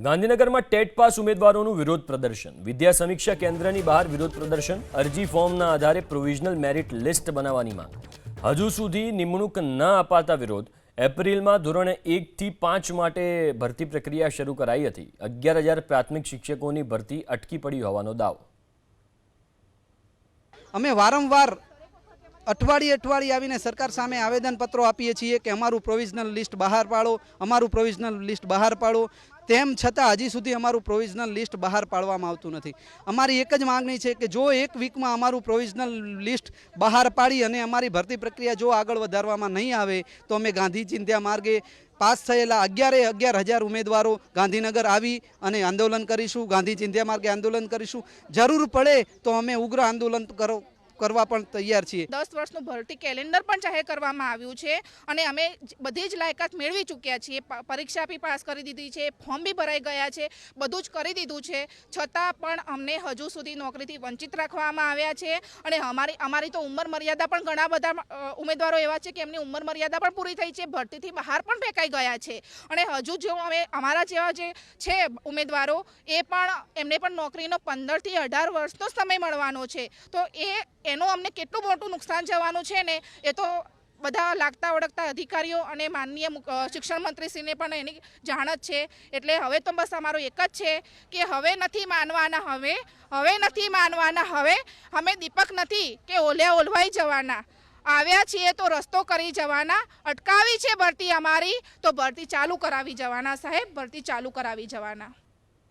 ગાંધીનગરમાં TET pass ઉમેદવારોનું વિરોધ પ્રદર્શન. વિદ્યા સમીક્ષા કેન્દ્રની બહાર વિરોધ પ્રદર્શન. અરજી ફોર્મના આધારે પ્રોવિઝનલ મેરિટ લિસ્ટ બનાવવાની માંગ. હજુ સુધી નિમણૂક ન અપાતા વિરોધ. એપ્રિલમાં ધોરણ 1 થી 5 માટે ભરતી પ્રક્રિયા શરૂ કરાઈ હતી. 11,000 પ્રાથમિક શિક્ષકોની ભરતી અટકી પડી હોવાનો દાવો. અમે વારંવાર અઠવાડિયે આવીને સરકાર સામે આવેદનપત્રો આપીએ છીએ કે અમારું પ્રોવિઝનલ લિસ્ટ બહાર પાડો, અમારું પ્રોવિઝનલ લિસ્ટ બહાર પાડો. તેમ છતાં હજી સુધી અમારું પ્રોવિઝનલ લિસ્ટ બહાર પાડવામાં આવતું નથી. અમારી એક જ માંગણી છે કે જો એક વીકમાં અમારું પ્રોવિઝનલ લિસ્ટ બહાર પાડી અને અમારી ભરતી પ્રક્રિયા જો આગળ વધારવામાં નહીં આવે તો અમે ગાંધી ચિંધ્યા માર્ગે પાસ થયેલા 11,000 ઉમેદવારો ગાંધીનગર આવી અને આંદોલન કરીશું. ગાંધી ચિંધ્યા માર્ગે આંદોલન કરીશું. જરૂર પડે તો અમે ઉગ્ર આંદોલન કરવા પણ તૈયાર છીએ. 10 વર્ષનું ભરતી કેલેન્ડર પણ જાહેર કરવામાં આવ્યું છે અને અમે બધી જ લાયકાત મેળવી ચૂક્યા છીએ. પરીક્ષા બી પાસ કરી દીધી છે, ફોર્મ બી ભરાઈ ગયા છે, બધું જ કરી દીધું છે. છતાં પણ અમને હજુ સુધી નોકરીથી વંચિત રાખવામાં આવ્યા છે અને અમારી તો ઉંમર મર્યાદા પણ ઘણા બધા ઉમેદવારો એવા છે કે એમની ઉંમર મર્યાદા પણ પૂરી થઈ છે, ભરતીથી બહાર પણ ફેંકાઈ ગયા છે અને હજુ જો અમે અમારા જેવા જે છે ઉમેદવારો એમને પણ નોકરીનો 15 થી 18 વર્ષનો સમય મળવાનો છે. તો એનું અમને કેટલું મોટું નુકસાન જવાનું છે ને એ તો બધા લાગતા ઓળખતા અધિકારીઓ અને માનનીય શિક્ષણ મંત્રીશ્રીને પણ એની જાણ જ છે. એટલે હવે તો બસ અમારો એક જ છે કે હવે નથી માનવાના, હવે નથી માનવાના. હવે અમે દીપક નથી કે ઓલવાઈ જવાના. આવ્યા છીએ તો રસ્તો કરી જવાના. અટકાવી છે ભરતી અમારી તો ભરતી ચાલુ કરાવી જવાના સાહેબ, ભરતી ચાલુ કરાવી જવાના.